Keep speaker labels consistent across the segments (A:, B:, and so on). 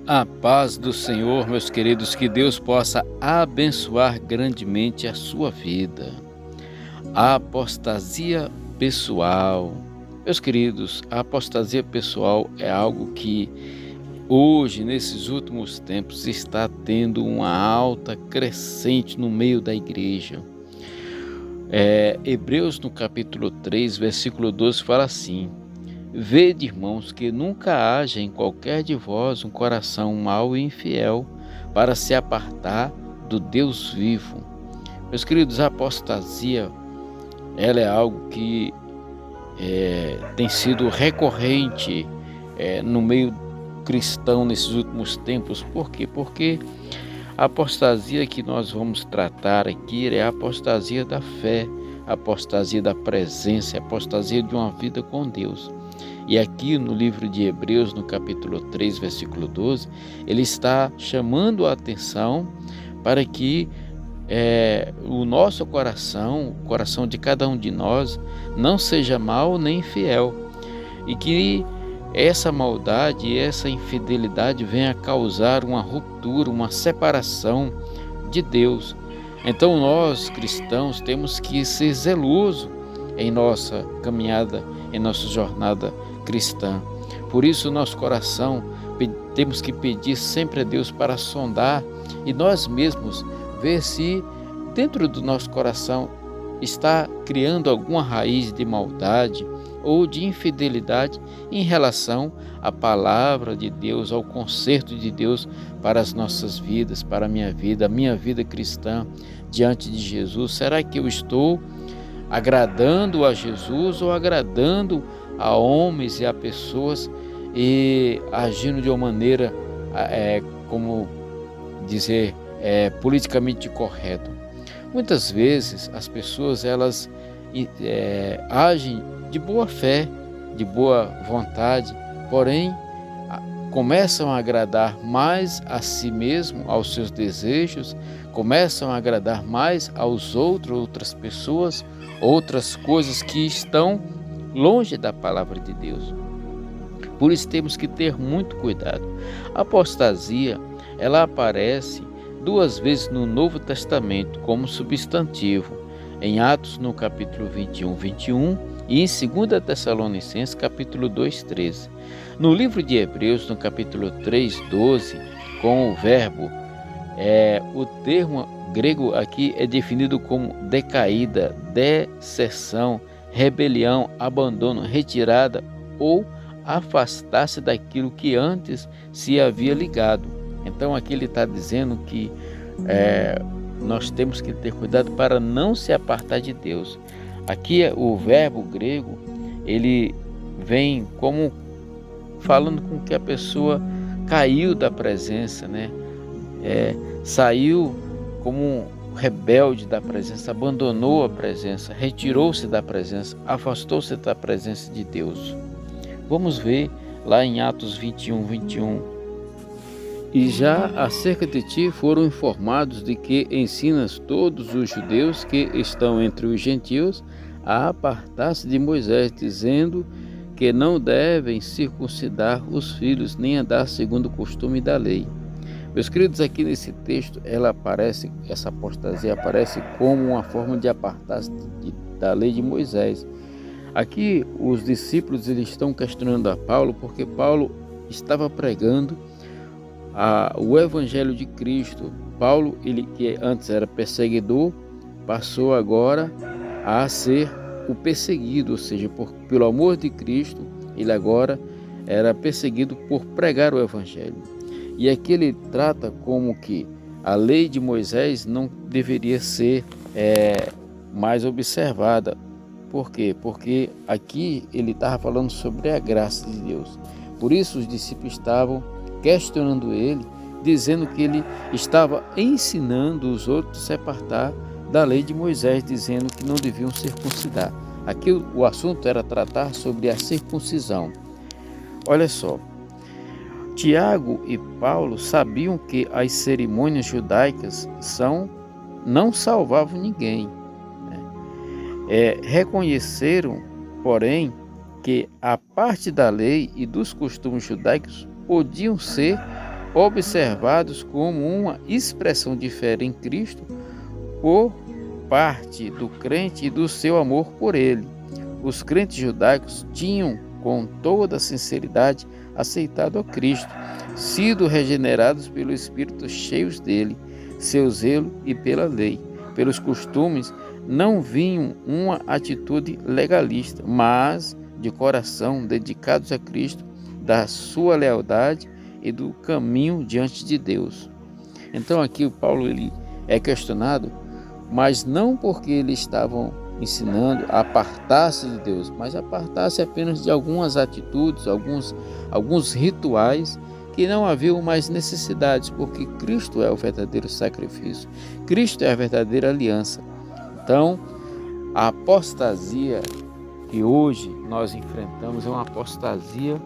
A: A paz do Senhor, meus queridos, que Deus possa abençoar grandemente a sua vida. A apostasia pessoal. Meus queridos, a apostasia pessoal é algo que hoje, nesses últimos tempos, está tendo uma alta crescente no meio da igreja. Hebreus no capítulo 3, versículo 12 fala assim: Vede, irmãos, que nunca haja em qualquer de vós um coração mau e infiel para se apartar do Deus vivo. Meus queridos, a apostasia, ela é algo que tem sido recorrente no meio cristão nesses últimos tempos. Por quê? Porque a apostasia que nós vamos tratar aqui é a apostasia da fé, a apostasia da presença, a apostasia de uma vida com Deus. E aqui no livro de Hebreus, no capítulo 3, versículo 12, ele está chamando a atenção para que o nosso coração, o coração de cada um de nós, não seja mau nem infiel. E que essa maldade e essa infidelidade venha causar uma ruptura, uma separação de Deus. Então nós, cristãos, temos que ser zelosos em nossa caminhada, em nossa jornada cristã. Por isso, nosso coração, temos que pedir sempre a Deus para sondar e nós mesmos ver se dentro do nosso coração está criando alguma raiz de maldade ou de infidelidade em relação à palavra de Deus, ao conserto de Deus para as nossas vidas, para a minha vida cristã diante de Jesus. Será que eu estou agradando a Jesus ou agradando a homens e a pessoas e agindo de uma maneira, como dizer, politicamente correto? Muitas vezes as pessoas elas agem de boa fé, de boa vontade, porém começam a agradar mais a si mesmo, aos seus desejos, começam a agradar mais aos outras pessoas, outras coisas que estão longe da palavra de Deus. Por isso temos que ter muito cuidado. A apostasia, ela aparece duas vezes no Novo Testamento como substantivo, em Atos no capítulo 21 e em 2 Tessalonicenses capítulo 2:13. No livro de Hebreus, no capítulo 3:12, com o verbo, o termo grego aqui é definido como decaída, deserção, rebelião, abandono, retirada ou afastar-se daquilo que antes se havia ligado. Então aqui ele está dizendo que nós temos que ter cuidado para não se apartar de Deus. Aqui o verbo grego, ele vem como falando com que a pessoa caiu da presença, né? Saiu como rebelde da presença, abandonou a presença, retirou-se da presença, afastou-se da presença de Deus. Vamos ver lá em Atos 21. E já acerca de ti foram informados de que ensinas todos os judeus que estão entre os gentios a apartar-se de Moisés, dizendo que não devem circuncidar os filhos, nem andar segundo o costume da lei. Meus queridos, aqui nesse texto, essa apostasia aparece como uma forma de apartar-se da lei de Moisés. Aqui os discípulos eles estão questionando a Paulo, porque Paulo estava pregando o evangelho de Cristo. Paulo, ele que antes era perseguidor, passou agora a ser o perseguido, ou seja, pelo amor de Cristo, ele agora era perseguido por pregar o evangelho. E aqui ele trata como que a lei de Moisés não deveria ser mais observada. Por quê? Porque aqui ele estava falando sobre a graça de Deus. Por isso os discípulos estavam questionando ele, dizendo que ele estava ensinando os outros a se apartar da lei de Moisés, dizendo que não deviam circuncidar. Aqui o assunto era tratar sobre a circuncisão. Olha só, Tiago e Paulo sabiam que as cerimônias judaicas não salvavam ninguém. Reconheceram, porém, que a parte da lei e dos costumes judaicos podiam ser observados como uma expressão de fé em Cristo por parte do crente e do seu amor por ele. Os crentes judaicos tinham, com toda sinceridade, aceitado a Cristo, sido regenerados pelo Espírito, cheios dele, seu zelo e pela lei. Pelos costumes, não vinham uma atitude legalista, mas de coração dedicados a Cristo, da sua lealdade e do caminho diante de Deus. Então aqui o Paulo ele é questionado, mas não porque eles estavam ensinando a apartar-se de Deus, mas apartar-se apenas de algumas atitudes, alguns rituais que não haviam mais necessidades, porque Cristo é o verdadeiro sacrifício, Cristo é a verdadeira aliança. Então, a apostasia que hoje nós enfrentamos é uma apostasia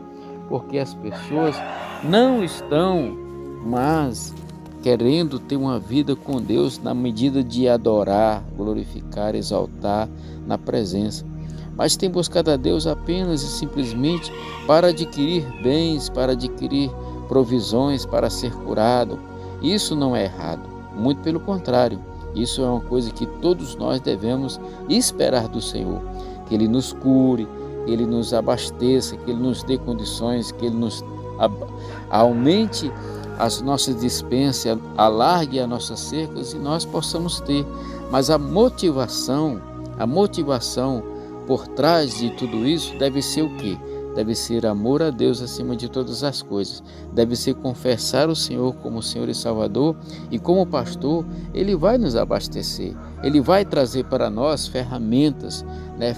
A: porque as pessoas não estão mais querendo ter uma vida com Deus na medida de adorar, glorificar, exaltar na presença, mas tem buscado a Deus apenas e simplesmente para adquirir bens, para adquirir provisões, para ser curado. Isso não é errado, muito pelo contrário, isso é uma coisa que todos nós devemos esperar do Senhor, que Ele nos cure, que Ele nos abasteça, que Ele nos dê condições, que Ele nos aumente as nossas dispensas, alargue as nossas cercas e nós possamos ter. Mas a motivação por trás de tudo isso deve ser o quê? Deve ser amor a Deus acima de todas as coisas. Deve ser confessar o Senhor como Senhor e Salvador, e como pastor, Ele vai nos abastecer. Ele vai trazer para nós ferramentas,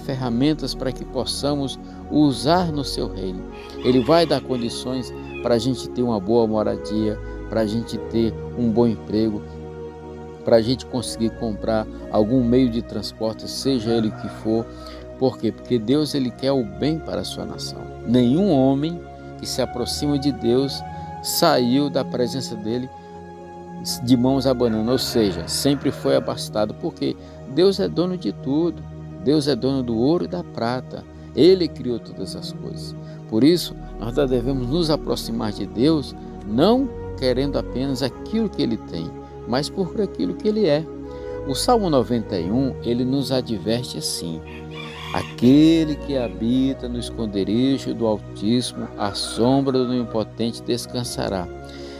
A: ferramentas para que possamos usar no seu reino. Ele vai dar condições para a gente ter uma boa moradia, para a gente ter um bom emprego, para a gente conseguir comprar algum meio de transporte, seja ele o que for. Por quê? Porque Deus ele quer o bem para a sua nação. Nenhum homem que se aproxima de Deus saiu da presença dele de mãos abanando, ou seja, sempre foi abastado, porque Deus é dono de tudo. Deus é dono do ouro e da prata. Ele criou todas as coisas. Por isso, nós devemos nos aproximar de Deus, não querendo apenas aquilo que Ele tem, mas por aquilo que Ele é. O Salmo 91, ele nos adverte assim: aquele que habita no esconderijo do Altíssimo, à sombra do Onipotente descansará.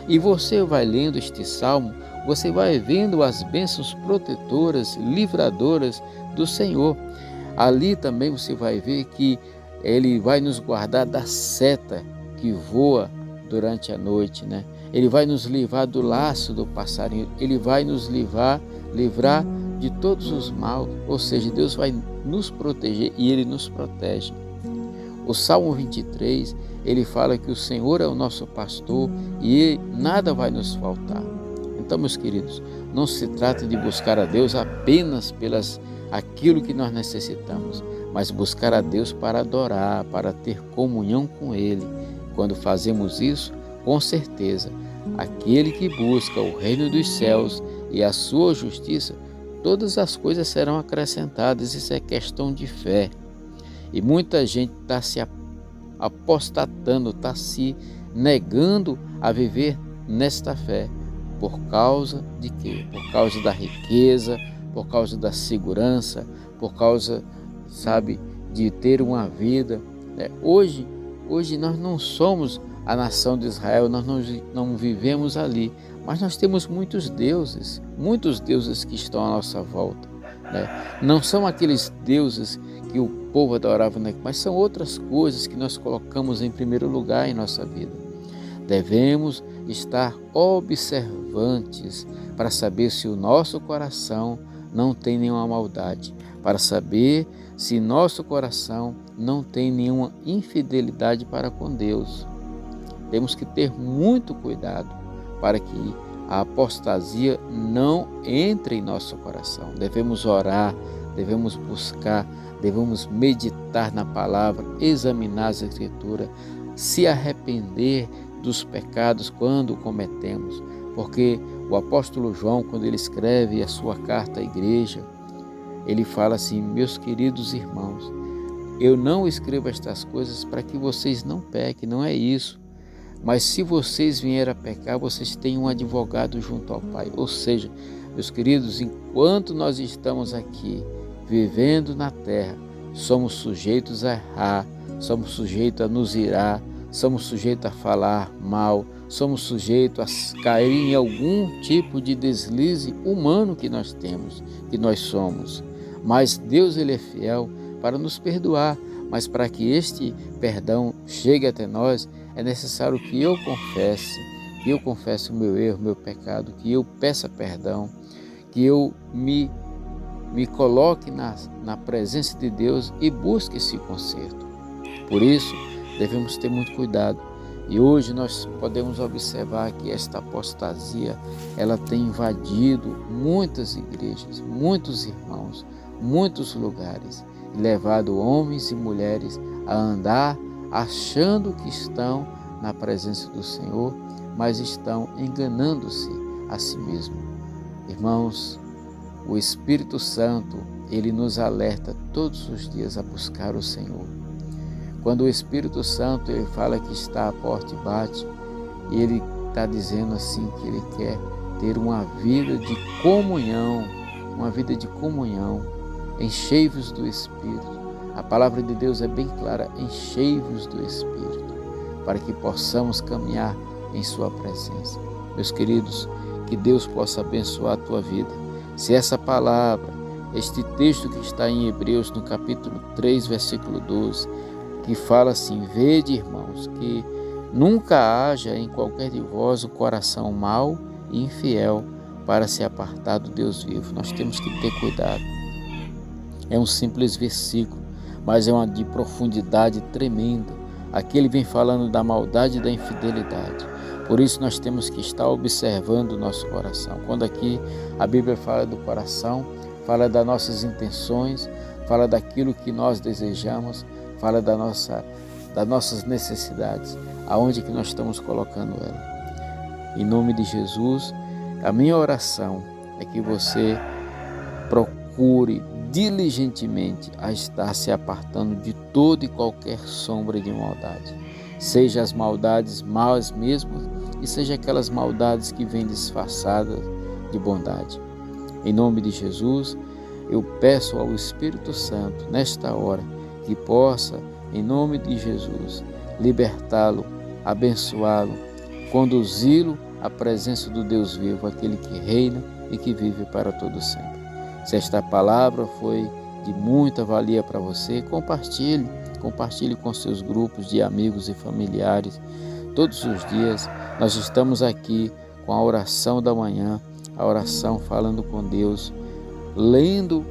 A: E você vai lendo este salmo, você vai vendo as bênçãos protetoras, livradoras do Senhor. Ali também você vai ver que Ele vai nos guardar da seta que voa durante a noite, Ele vai nos livrar do laço do passarinho, Ele vai nos livrar de todos os maus, ou seja, Deus vai nos proteger e Ele nos protege. O Salmo 23, ele fala que o Senhor é o nosso pastor e nada vai nos faltar. Então, meus queridos, não se trata de buscar a Deus apenas pelas aquilo que nós necessitamos, mas buscar a Deus para adorar, para ter comunhão com Ele. Quando fazemos isso, com certeza, aquele que busca o reino dos céus e a sua justiça, todas as coisas serão acrescentadas. Isso é questão de fé. E muita gente está se apostatando, está se negando a viver nesta fé. Por causa de quê? Por causa da riqueza, por causa da segurança, por causa, de ter uma vida. Hoje nós não somos a nação de Israel, nós não vivemos ali, mas nós temos muitos deuses que estão à nossa volta. Não são aqueles deuses que o povo adorava, mas são outras coisas que nós colocamos em primeiro lugar em nossa vida. Devemos estar observantes para saber se o nosso coração não tem nenhuma maldade, para saber se nosso coração não tem nenhuma infidelidade para com Deus. Temos que ter muito cuidado para que a apostasia não entre em nosso coração. Devemos orar, devemos buscar, devemos meditar na palavra, examinar as escrituras, se arrepender dos pecados quando cometemos, porque o apóstolo João, quando ele escreve a sua carta à igreja, ele fala assim: meus queridos irmãos, eu não escrevo estas coisas para que vocês não pequem, não é isso, Mas se vocês vierem a pecar, vocês têm um advogado junto ao Pai. Ou seja, meus queridos, enquanto nós estamos aqui vivendo na terra, somos sujeitos a errar, somos sujeitos a nos irar, somos sujeitos a falar mal, somos sujeitos a cair em algum tipo de deslize humano que nós temos, que nós somos. Mas Deus, Ele é fiel para nos perdoar, mas para que este perdão chegue até nós, é necessário que eu confesse o meu erro, o meu pecado, que eu peça perdão, que eu me coloque na presença de Deus e busque esse conserto. Por isso, devemos ter muito cuidado. E hoje nós podemos observar que esta apostasia, ela tem invadido muitas igrejas, muitos irmãos, muitos lugares, e levado homens e mulheres a andar achando que estão na presença do Senhor, mas estão enganando-se a si mesmo. Irmãos, o Espírito Santo, ele nos alerta todos os dias a buscar o Senhor. Quando o Espírito Santo, ele fala que está à porta e bate, e ele está dizendo assim que ele quer ter uma vida de comunhão, enchei-vos do Espírito. A palavra de Deus é bem clara, enchei-vos do Espírito, para que possamos caminhar em sua presença. Meus queridos, que Deus possa abençoar a tua vida. Se essa palavra, este texto que está em Hebreus, no capítulo 3, versículo 12, que fala assim: vede, irmãos, que nunca haja em qualquer de vós um coração mau e infiel para se apartar do Deus vivo. Nós temos que ter cuidado. É um simples versículo, mas é uma de profundidade tremenda. Aqui ele vem falando da maldade e da infidelidade. Por isso nós temos que estar observando o nosso coração. Quando aqui a Bíblia fala do coração, fala das nossas intenções, fala daquilo que nós desejamos, fala das nossas necessidades, aonde que nós estamos colocando ela. Em nome de Jesus, a minha oração é que você procure diligentemente a estar se apartando de toda e qualquer sombra de maldade, seja as maldades más mesmo e seja aquelas maldades que vêm disfarçadas de bondade. Em nome de Jesus, eu peço ao Espírito Santo nesta hora que possa, em nome de Jesus, libertá-lo, abençoá-lo, conduzi-lo à presença do Deus vivo, aquele que reina e que vive para todo sempre. Se esta palavra foi de muita valia para você, compartilhe com seus grupos de amigos e familiares. Todos os dias nós estamos aqui com a oração da manhã, a oração falando com Deus, lendo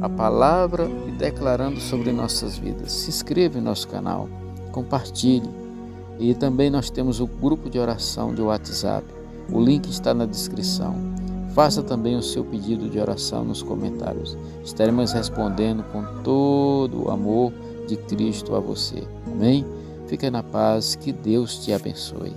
A: a palavra e declarando sobre nossas vidas. Se inscreva em nosso canal, compartilhe. E também nós temos o grupo de oração de WhatsApp. O link está na descrição. Faça também o seu pedido de oração nos comentários. Estaremos respondendo com todo o amor de Cristo a você. Amém? Fica na paz, que Deus te abençoe.